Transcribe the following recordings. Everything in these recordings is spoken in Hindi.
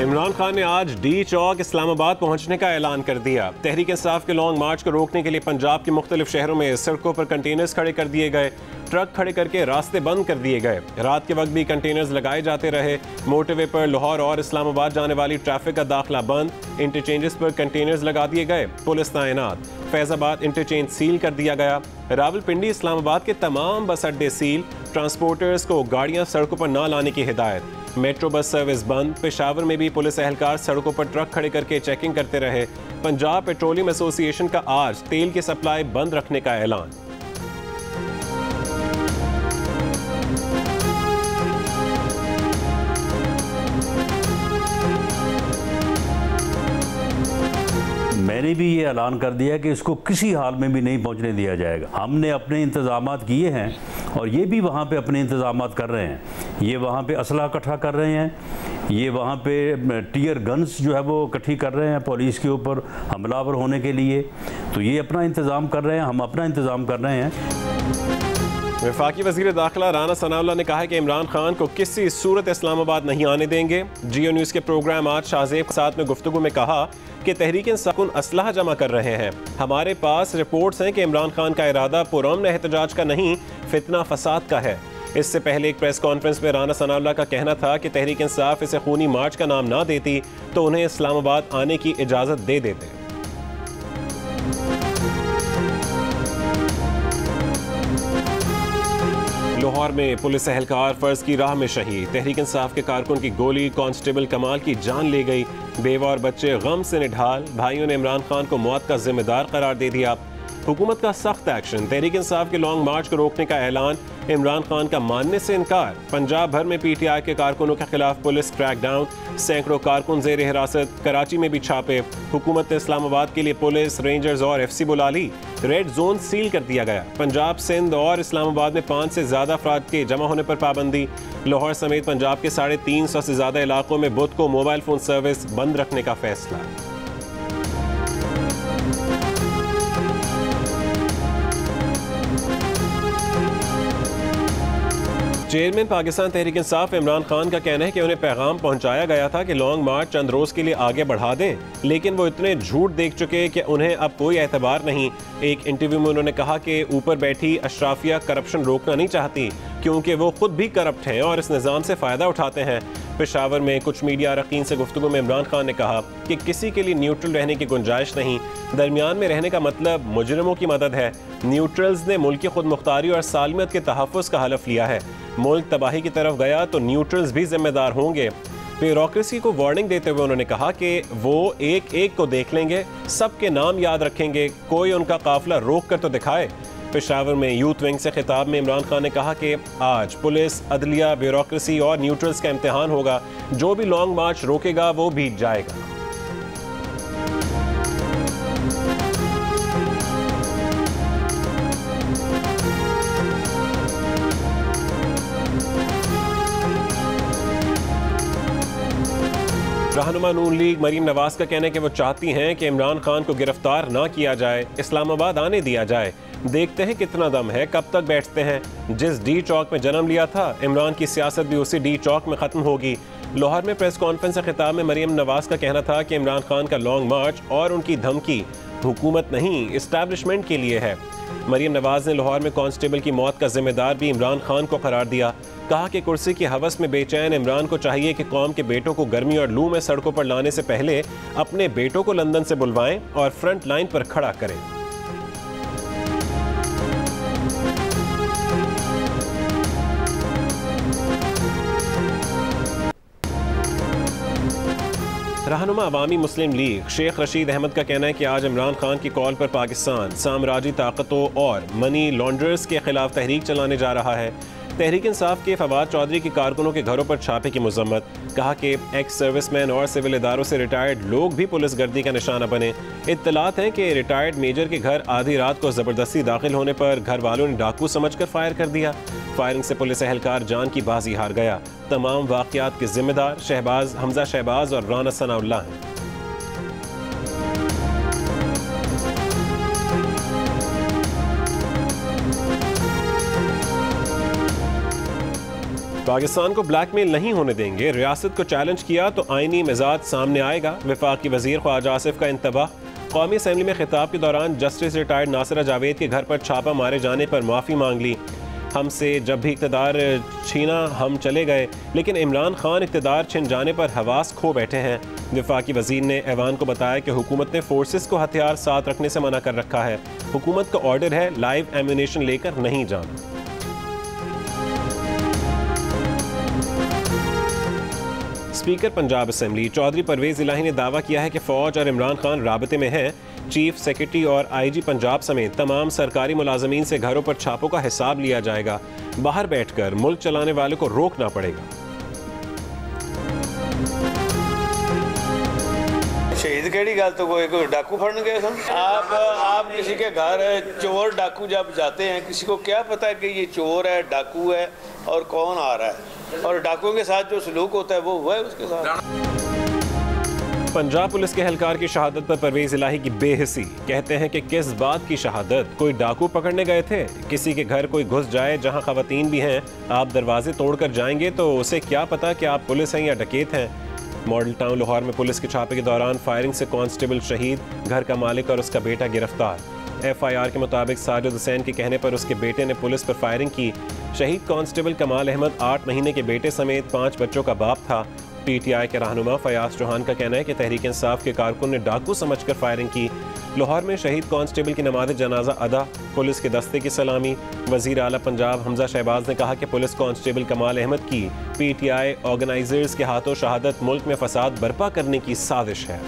इमरान खान ने आज डी चौक इस्लामाबाद पहुंचने का ऐलान कर दिया। तहरीक इंसाफ के लॉन्ग मार्च को रोकने के लिए पंजाब के मुख्तलिफ शहरों में सड़कों पर कंटेनर्स खड़े कर दिए गए, ट्रक खड़े करके रास्ते बंद कर दिए गए। रात के वक्त भी कंटेनर्स लगाए जाते रहे। मोटरवे पर लाहौर और इस्लामाबाद जाने वाली ट्रैफिक का दाखिला बंद, इंटरचेंजेस पर कंटेनर्स लगा दिए गए, पुलिस तैनात। फैजाबाद इंटरचेंज सील कर दिया गया। रावलपिंडी इस्लामाबाद के तमाम बस अड्डे सील, ट्रांसपोर्टर्स को गाड़ियां सड़कों पर न लाने की हिदायत। मेट्रो बस सर्विस बंद। पेशावर में भी पुलिस एहलकार सड़कों पर ट्रक खड़े करके चेकिंग करते रहे। पंजाब पेट्रोलियम एसोसिएशन का आज तेल की सप्लाई बंद रखने का ऐलान। मैंने भी ये ऐलान कर दिया कि इसको किसी हाल में भी नहीं पहुंचने दिया जाएगा। हमने अपने इंतजामात किए हैं और ये भी वहाँ पे अपने इंतजामात कर रहे हैं। ये वहाँ पे असला इकट्ठा कर रहे हैं, ये वहाँ पे टीयर गन्स जो है वो इकट्ठी कर रहे हैं पुलिस के ऊपर हमलावर होने के लिए। तो ये अपना इंतज़ाम कर रहे हैं, हम अपना इंतज़ाम कर रहे हैं। वफाकी वज़ीर दाखिला राना सनाउल्लाह ने कहा है कि इमरान खान को किसी सूरत इस्लामाबाद नहीं आने देंगे। जियो न्यूज़ के प्रोग्राम आज शाहजेब के साथ में गुफ्तगू में कहा कि तहरीक इंसाफ असलहा जमा कर रहे हैं। हमारे पास रिपोर्ट्स हैं कि इमरान खान का इरादा पुरअमन एहतजाज का नहीं, फितना फसाद का है। इससे पहले एक प्रेस कॉन्फ्रेंस में राना सनाउल्लाह का कहना था कि तहरीक इंसाफ इसे खूनी मार्च का नाम ना देती तो उन्हें इस्लामाबाद आने की इजाज़त दे देते। लाहौर में पुलिस एहलकार फर्ज की राह में शहीद। तहरीक इंसाफ के कारकुन की गोली कांस्टेबल कमाल की जान ले गई। बेवा और बच्चे गम से निढाल। भाइयों ने इमरान खान को मौत का जिम्मेदार करार दे दिया। हुकूमत का सख्त एक्शन। तहरीक इंसाफ के लॉन्ग मार्च को रोकने का ऐलान। इमरान खान का मानने से इनकार। पंजाब भर में पीटीआई के कारकुनों के खिलाफ पुलिस क्रैकडाउन। सैकड़ों कारकुन जेर हिरासत। कराची में भी छापे। हुकूमत ने इस्लामाबाद के लिए पुलिस, रेंजर्स और एफसी बुला ली। रेड जोन सील कर दिया गया। पंजाब, सिंध और इस्लामाबाद में 5 से ज्यादा अफराद के जमा होने पर पाबंदी। लाहौर समेत पंजाब के 350 से ज्यादा इलाकों में बुध को मोबाइल फोन सर्विस बंद रखने का फैसला। चेयरमैन पाकिस्तान तहरीक इंसाफ इमरान खान का कहना है कि उन्हें पैगाम पहुंचाया गया था कि लॉन्ग मार्च चंद रोज के लिए आगे बढ़ा दें, लेकिन वो इतने झूठ देख चुके कि उन्हें अब कोई एतबार नहीं। एक इंटरव्यू में उन्होंने कहा कि ऊपर बैठी अशराफिया करप्शन रोकना नहीं चाहती क्योंकि वो खुद भी करप्ट हैं और इस निज़ाम से फ़ायदा उठाते हैं। पेशावर में कुछ मीडिया अरकान से गुफ्तगू में इमरान खान ने कहा कि किसी के लिए न्यूट्रल रहने की गुंजाइश नहीं। दरमियान में रहने का मतलब मुजरिमों की मदद है। न्यूट्रल्स ने मुल्क की खुद मुख्तारी और सालमियत के तहफ़्फ़ुज़ का हलफ लिया है। मुल्क तबाही की तरफ गया तो न्यूट्रल्स भी जिम्मेदार होंगे। ब्यूरोक्रेसी को वार्निंग देते हुए उन्होंने कहा कि वो एक एक को देख लेंगे, सबके नाम याद रखेंगे, कोई उनका काफिला रोक कर तो दिखाए। पेशावर में यूथ विंग से खिताब में इमरान खान ने कहा कि आज पुलिस, अदलिया, ब्यूरोक्रेसी और न्यूट्रल्स का इम्तिहान होगा। जो भी लॉन्ग मार्च रोकेगा वो बीत जाएगा। रहनुमा नून लीग मरीम नवाज का कहना है कि वो चाहती हैं कि इमरान खान को गिरफ्तार ना किया जाए, इस्लामाबाद आने दिया जाए। देखते हैं कितना दम है, कब तक बैठते हैं। जिस डी चौक में जन्म लिया था, इमरान की सियासत भी उसी डी चौक में ख़त्म होगी। लाहौर में प्रेस कॉन्फ्रेंस से खिताब में मरीम नवाज का कहना था कि इमरान खान का लॉन्ग मार्च और उनकी धमकी हुकूमत नहीं, इस्टेब्लिशमेंट के लिए है। मरीम नवाज ने लाहौर में कांस्टेबल की मौत का जिम्मेदार भी इमरान खान को करार दिया। कहा कि कुर्सी की हवस में बेचैन इमरान को चाहिए कि कौम के बेटों को गर्मी और लू में सड़कों पर लाने से पहले अपने बेटों को लंदन से बुलवाएं और फ्रंट लाइन पर खड़ा करें। रहनुमा अवामी मुस्लिम लीग शेख रशीद अहमद का कहना है कि आज इमरान खान की कॉल पर पाकिस्तान साम्राज्यी ताकतों और मनी लॉन्ड्रर्स के खिलाफ तहरीक चलाने जा रहा है। तहरीक इंसाफ के फवाद चौधरी के कारकुनों के घरों पर छापे की मजम्मत। कहा कि एक्स सर्विसमैन और सिविल इदारों से रिटायर्ड लोग भी पुलिस गर्दी का निशाना बने। इत्तलात हैं कि रिटायर्ड मेजर के घर आधी रात को ज़बरदस्ती दाखिल होने पर घर वालों ने डाकू समझकर फायर कर दिया। फायरिंग से पुलिस एहलकार जान की बाजी हार गया। तमाम वाक़यात के जिम्मेदार शहबाज, हमजा शहबाज और राना सनाउल्लाह हैं। पाकिस्तान को ब्लैकमेल नहीं होने देंगे, रियासत को चैलेंज किया तो आईनी मिजाज सामने आएगा। वफाकी वजीर ख्वाजा आसिफ का इंतबाह। कौमी असम्बली में खिताब के दौरान जस्टिस रिटायर्ड नासिरा जावेद के घर पर छापा मारे जाने पर माफ़ी मांग ली। हमसे जब भी इक़्तिदार छीना हम चले गए, लेकिन इमरान खान इक़्तिदार छिन जाने पर हवास खो बैठे हैं। वफाकी वजीर ने ऐवान को बताया कि हुकूमत ने फोर्सेस को हथियार साथ रखने से मना कर रखा है। हुकूमत का ऑर्डर है लाइव एम्यूनेशन लेकर नहीं जाना। स्पीकर पंजाब असम्बली चौधरी परवेज इलाही ने दावा किया है कि फ़ौज और इमरान खान राबते में हैं। चीफ सेक्रेटरी और IG पंजाब समेत तमाम सरकारी मुलाजमीन से घरों पर छापों का हिसाब लिया जाएगा। बाहर बैठकर मुल्क चलाने वालों को रोकना पड़ेगा। शहीद केड़ी गल तो कोई डाकू फड़न गए सन। आप किसी के घर चोर डाकू जब जाते हैं, किसी को क्या पता है कि ये चोर है, डाकू है और कौन आ रहा है, और डाकुओं के साथ जो सलूक होता है वो हुआ है उसके साथ। पंजाब पुलिस के एहलकार की शहादत पर परवेज इलाही की बेहिसी। कहते हैं कि किस बात की शहादत, कोई डाकू पकड़ने गए थे? किसी के घर कोई घुस जाए जहां खवातीन भी हैं, आप दरवाजे तोड़कर जाएंगे तो उसे क्या पता कि आप पुलिस हैं या डकैत हैं। मॉडल टाउन लाहौर में पुलिस के छापे के दौरान फायरिंग से कांस्टेबल शहीद, घर का मालिक और उसका बेटा गिरफ्तार। FIR के मुताबिक साजिद हुसैन के कहने पर उसके बेटे ने पुलिस पर फायरिंग की। शहीद कांस्टेबल कमाल अहमद 8 महीने के बेटे समेत 5 बच्चों का बाप था। PTI के रहनुमा फयाज चौहान का कहना है कि तहरीक इंसाफ के कारकुन ने डाकू समझकर फायरिंग की। लाहौर में शहीद कांस्टेबल की नमाज जनाजा अदा, पुलिस के दस्ते की सलामी। वजीर आला पंजाब हमजा शहबाज ने कहा कि पुलिस कांस्टेबल कमाल अहमद की PTI ऑर्गेनाइजर्स के हाथों शहादत मुल्क में फसाद बर्पा करने की साजिश है।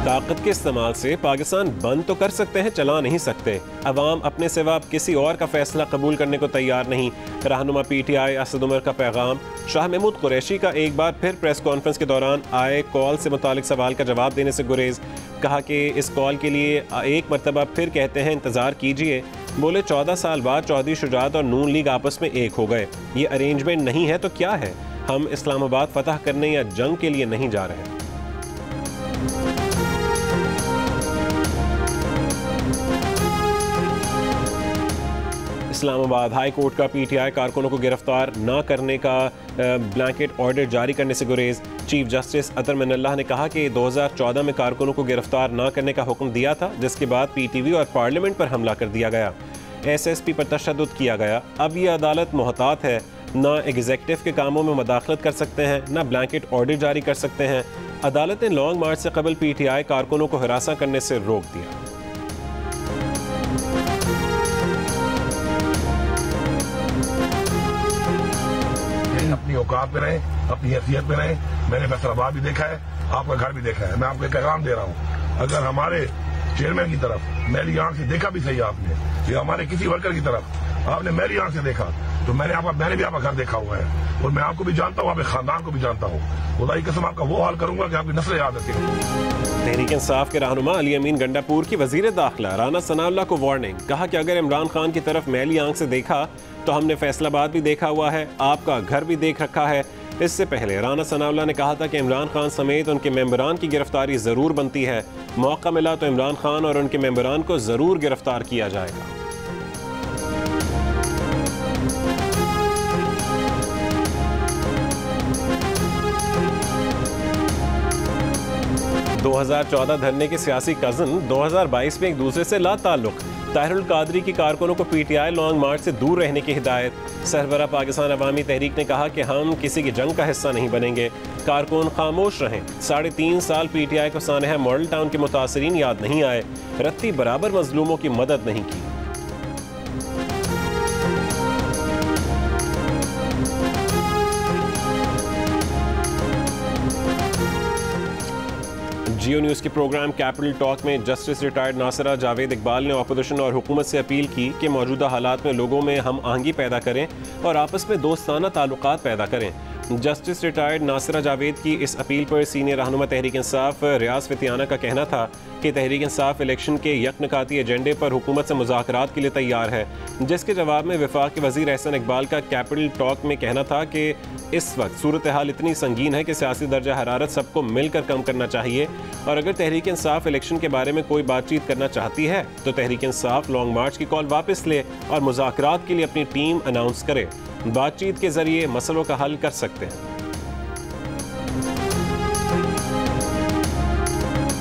ताकत के इस्तेमाल से पाकिस्तान बंद तो कर सकते हैं, चला नहीं सकते। अवाम अपने सिवा किसी और का फैसला कबूल करने को तैयार नहीं। रहनुमा PTI असद उमर का पैगाम। शाह महमूद कुरैशी का एक बार फिर प्रेस कॉन्फ्रेंस के दौरान आए कॉल से मुतालिक सवाल का जवाब देने से गुरेज। कहा कि इस कॉल के लिए एक मरतबा फिर कहते हैं इंतज़ार कीजिए। बोले 14 साल बाद चौधरी शुजात और नून लीग आपस में एक हो गए। ये अरेंजमेंट नहीं है तो क्या है? हम इस्लामाबाद फतह करने या जंग के लिए नहीं जा रहे। इस्लामाबाद हाई कोर्ट का PTI कारकुनों को गिरफ्तार न करने का ब्लैंकेट ऑर्डर जारी करने से गुरेज। चीफ जस्टिस अतर मिनल्लाह ने कहा कि 2014 में कारकुनों को गिरफ्तार न करने का हुक्म दिया था, जिसके बाद PTV और पार्लियामेंट पर हमला कर दिया गया। SSP पर तशद्दुद किया गया। अब ये अदालत मोहतात है, ना एग्जीक्यूटिव के कामों में मदाखलत कर सकते हैं, ना ब्लैंकेट ऑर्डर जारी कर सकते हैं। अदालत ने लॉन्ग मार्च से कबल PTI कारकुनों को हिरासा करने से रोक दिया। अपनी औकात पे रहे, अपनी हैसियत पे रहे। मैंने फैसलाबाद भी देखा है, आपका घर भी देखा है। मैं आपको एक पैगाम दे रहा हूँ, अगर हमारे चेयरमैन की तरफ मेरी आंख से देखा भी सही आपने, या हमारे किसी वर्कर की तरफ आपने मेरी आंख से देखा, तो मैंने भी आपका घर देखा हुआ है और मैं आपको भी जानता हूँ, आपके खानदान को भी जानता हूँ। खुदा की कसम आपका वो हाल करूंगा कि आपकी नस्लें याद रखेंगी। तहरीक इंसाफ के रहनुमा अली अमीन गंडापुर की वजीर दाखिला राना सनाउल्लाह को वार्निंग। कहा कि अगर इमरान खान की तरफ मैली आंख से देखा तो हमने फैसलाबाद भी देखा हुआ है, आपका घर भी देख रखा है। इससे पहले राना सनाउल्लाह ने कहा था कि इमरान खान समेत उनके मेंबरान की गिरफ्तारी ज़रूर बनती है। मौका मिला तो इमरान खान और उनके मेंबरान को ज़रूर गिरफ्तार किया जाएगा। (2014) धरने के सियासी कज़न 2022 में एक दूसरे से ला ताल्लुक। ताहिरुल कादरी की कारकुनों को PTI लॉन्ग मार्च से दूर रहने की हिदायत। सरबराह पाकिस्तान अवामी तहरीक ने कहा कि हम किसी की जंग का हिस्सा नहीं बनेंगे, कारकुन खामोश रहें। 3.5 साल PTI को सानहा मॉडल टाउन के मुतासरीन याद नहीं आए, रत्ती बराबर मजलूमों की मदद नहीं की। जियो न्यूज़ के प्रोग्राम कैपिटल टॉक में जस्टिस रिटायर्ड नासिरा जावेद इकबाल ने अपोजिशन और हुकूमत से अपील की कि मौजूदा हालात में लोगों में हम आहंगी पैदा करें और आपस में दोस्ताना ताल्लुकात पैदा करें। जस्टिस रिटायर्ड नासिरा जावेद की इस अपील पर सीनियर रहनुमा तहरीक इंसाफ रियाज फितियाना का कहना था कि तहरीक इंसाफ इलेक्शन के यकनकाती एजेंडे पर हुकूमत से मुज़ाकरात के लिए तैयार है, जिसके जवाब में वफाक के वज़ीर एहसन इकबाल का कैपिटल टॉक में कहना था कि इस वक्त सूरत हाल इतनी संगीन है कि सियासी दर्जा हरारत सबको मिलकर कम करना चाहिए, और अगर तहरीक इंसाफ इलेक्शन के बारे में कोई बातचीत करना चाहती है तो तहरीक इंसाफ लॉन्ग मार्च की कॉल वापस ले और मुज़ाकरात के लिए अपनी टीम अनाउंस करे। बातचीत के जरिए मसलों का हल कर सकते हैं।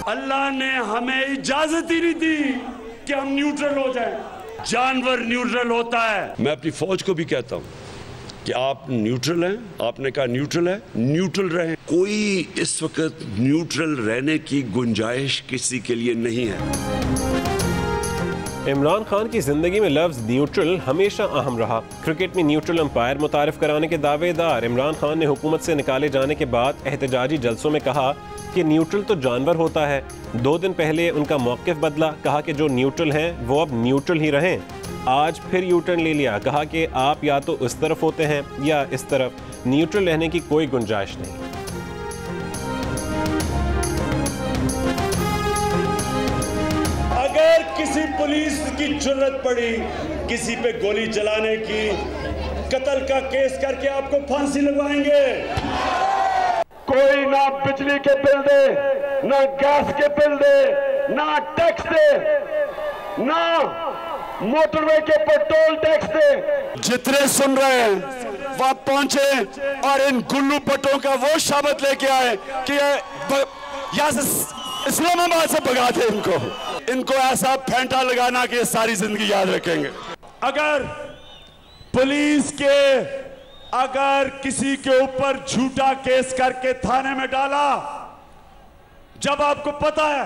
अल्लाह ने हमें इजाजत ही नहीं दी कि हम न्यूट्रल हो जाएं। जानवर न्यूट्रल होता है। मैं अपनी फौज को भी कहता हूं कि आप न्यूट्रल हैं, आपने कहा न्यूट्रल है, न्यूट्रल रहें। कोई इस वक्त न्यूट्रल रहने की गुंजाइश किसी के लिए नहीं है। इमरान खान की जिंदगी में लफ्ज न्यूट्रल हमेशा अहम रहा। क्रिकेट में न्यूट्रल अंपायर मुतारिफ कराने के दावेदार इमरान खान ने हुकूमत से निकाले जाने के बाद एहतजाजी जलसों में कहा कि न्यूट्रल तो जानवर होता है। 2 दिन पहले उनका मौक़िफ़ बदला, कहा कि जो न्यूट्रल हैं वो अब न्यूट्रल ही रहें। आज फिर यू टर्न ले लिया, कहा कि आप या तो इस तरफ होते हैं या इस तरफ, न्यूट्रल रहने की कोई गुंजाइश नहीं। अगर किसी पुलिस की जरूरत पड़ी किसी पे गोली चलाने की, कत्ल का केस करके आपको फांसी लगवाएंगे। कोई ना बिजली के बिल दे, ना गैस के बिल दे, ना टैक्स दे, ना मोटरवे के पेट्रोल टैक्स दे। जितने सुन रहे हैं वहां पहुंचे और इन गुल्लू पट्टों का वो शब्द लेके आए कि यहाँ से इस्लामाबाद से भगा दे इनको ऐसा फेंटा लगाना कि सारी जिंदगी याद रखेंगे। अगर पुलिस के अगर किसी के ऊपर झूठा केस करके थाने में डाला, जब आपको पता है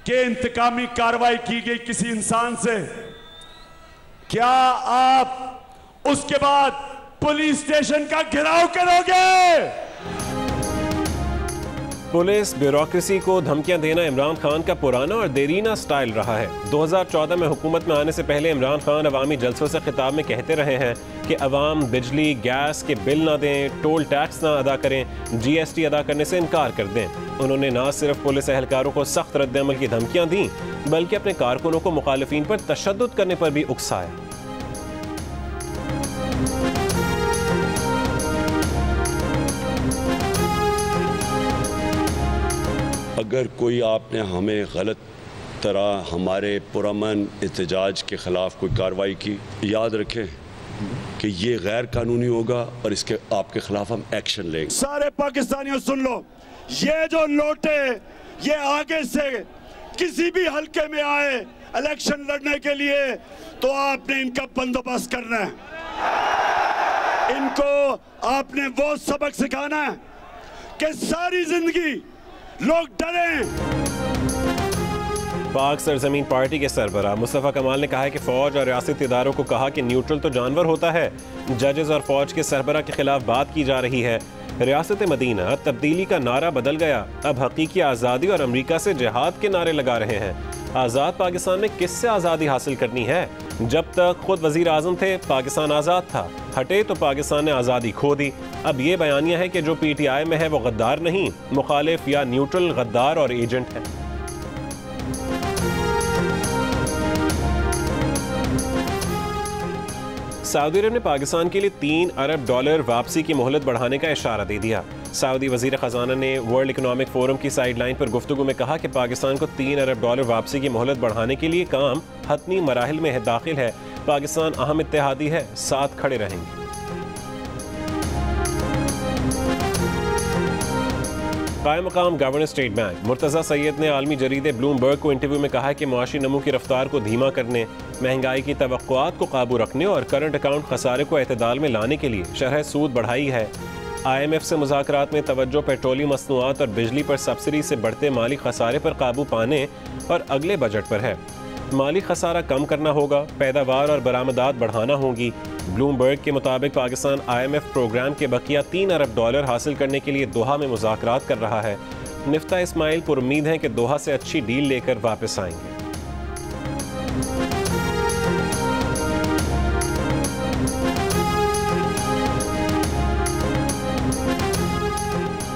कि इंतकामी कार्रवाई की गई किसी इंसान से, क्या आप उसके बाद पुलिस स्टेशन का घेराव करोगे? पुलिस ब्यूरोक्रेसी को धमकियां देना इमरान खान का पुराना और देरीना स्टाइल रहा है। 2014 में हुकूमत में आने से पहले इमरान खान अवामी जलसों से खिताब में कहते रहे हैं कि अवाम बिजली गैस के बिल ना दें, टोल टैक्स ना अदा करें, GST अदा करने से इनकार कर दें। उन्होंने न सिर्फ पुलिस एहलकारों को सख्त रद्द-ए-अमल की धमकियां दी, बल्कि अपने कारकुनों को मुखालिफिन पर तशद्दुद करने पर भी उकसाया। अगर कोई आपने हमें गलत तरह हमारे पुरअमन एहतजाज के खिलाफ कोई कार्रवाई की, याद रखें कि ये गैर कानूनी होगा और इसके आपके खिलाफ हम एक्शन लेंगे। सारे पाकिस्तानियों सुन लो, ये जो लोटे ये आगे से किसी भी हलके में आए इलेक्शन लड़ने के लिए तो आपने इनका बंदोबस्त करना है। इनको आपने वो सबक सिखाना है कि सारी जिंदगी लोग डरें। पाक सरजमीन पार्टी के सरबराह मुस्तफ़ा कमाल ने कहा है कि फ़ौज और रियासती इदारों को कहा कि न्यूट्रल तो जानवर होता है। जजेस और फ़ौज के सरबराह के खिलाफ बात की जा रही है। रियासत मदीना तब्दीली का नारा बदल गया, अब हकीकी आज़ादी और अमरीका से जिहाद के नारे लगा रहे हैं। आज़ाद पाकिस्तान में किससे आज़ादी हासिल करनी है? जब तक खुद वज़ीर आज़म थे पाकिस्तान आज़ाद था, हटे तो पाकिस्तान ने आज़ादी खो दी। अब ये बयानिया है कि जो PTI में है वो गद्दार नहीं, मुखालिफ या न्यूट्रल गद्दार और एजेंट है। सऊदी अरब ने पाकिस्तान के लिए $3 अरब वापसी की मोहलत बढ़ाने का इशारा दे दिया। सऊदी वज़ीर ख़जाना ने वर्ल्ड इकोनॉमिक फोरम की साइडलाइन पर गुफ्तगू में कहा कि पाकिस्तान को $3 अरब वापसी की मोहलत बढ़ाने के लिए काम हतमी मराहिल में दाखिल है। पाकिस्तान अहम इत्तेहादी है, साथ खड़े रहेंगे। कायम मकाम governor state bank Murtaza Syed ने आलमी जरीदे ब्लूमबर्ग को इंटरव्यू में कहा कि मुआशी नमू की रफ्तार को धीमा करने, महंगाई की तवक्कुआत को काबू रखने और करंट अकाउंट खसारे को एतदाल में लाने के लिए शरह सूद बढ़ाई है। IMF से मुज़ाकरात में तवज्जो पेट्रोलियम मसनूआत और बिजली पर सब्सिडी से बढ़ते माली खसारे पर काबू पाने और अगले बजट पर है। माली खसारा कम करना होगा, पैदावार और बरामदात बढ़ाना होगी। ब्लूमबर्ग के मुताबिक पाकिस्तान IMF प्रोग्राम के बकिया $3 अरब हासिल करने के लिए दोहा में मुज़ाकरात कर रहा है। निफ्ता इस्माइल पुरुम्मीद हैं कि दोहा से अच्छी डील लेकर वापस आएंगे।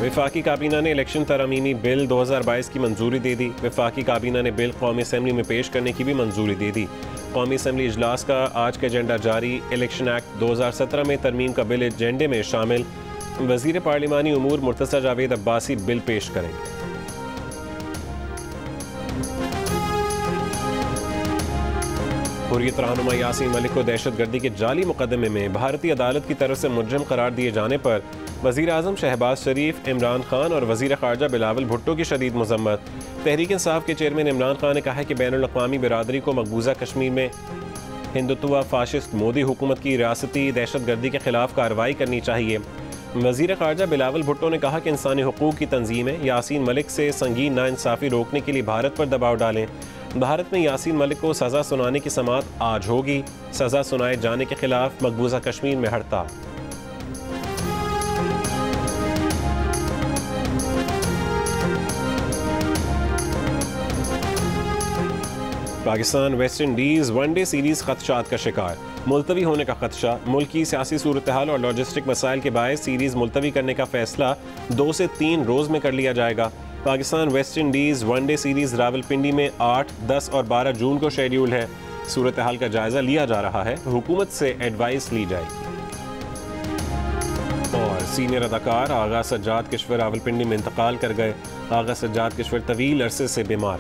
वफाकी काबीना ने इलेक्शन तरमीमी बिल 2022 की मंजूरी दे दी। वफाकी काबीना ने बिल कौमी असम्बली में पेश करने की भी मंजूरी दे दी। कौमी असम्बली इजलास का आज का एजेंडा जारी। इलेक्शन एक्ट 2017 में तरमीम का बिल एजेंडे में शामिल। वजीर पार्लिमानी उमूर मुर्तज़ा जावेद अब्बासी बिल पेश करेंगे। हुर्रियत रहनुमा यासीन मलिक को दहशतगर्दी के जाली मुकदमे में भारतीय अदालत की तरफ से मुजरिम करार दिए जाने पर वज़ीर आज़म शहबाज शरीफ, इमरान खान और वज़ीर ख़ारजा बिलावल भुट्टो की शदीद मज़म्मत। तहरीक इंसाफ के चेयरमैन इमरान खान ने कहा है कि बैनुल-अक़वामी बिरादरी को मकबूजा कश्मीर में हिंदुत्व फाशिस्ट मोदी हुकूमत की रियासती दहशतगर्दी के खिलाफ कार्रवाई करनी चाहिए। वज़ीर ख़ारजा बिलावल भुट्टो ने कहा कि इंसानी हुकूक की तंजीमें यासीन मलिक से संगीन नाइंसाफ़ी रोकने के लिए भारत पर दबाव डालें। भारत में यासीन मलिक को सज़ा सुनाने की समाअत आज होगी। सज़ा सुनाए जाने के खिलाफ मकबूजा कश्मीर में हड़ताल। Pakistan West Indies one day series खदशात का शिकार। मुलतवी होने का खदशा। मुल्क की सियासी सूरत हाल और लॉजिस्टिक मसाइल के बायस सीरीज़ मुलतवी करने का फैसला 2 से 3 रोज़ में कर लिया जाएगा। Pakistan West Indies one day series Rawalpindi में 8, 10 और 12 जून को शेड्यूल है। सूरत हाल का जायज़ा लिया जा रहा है। हुकूमत से एडवाइस ली जाएगी। और सीनियर अदाकार आगा सज्जाद किश्वर रावलपिंडी में इंतकाल कर गए। आगा सज्जाद किश्वर तवील अरसे से बीमार।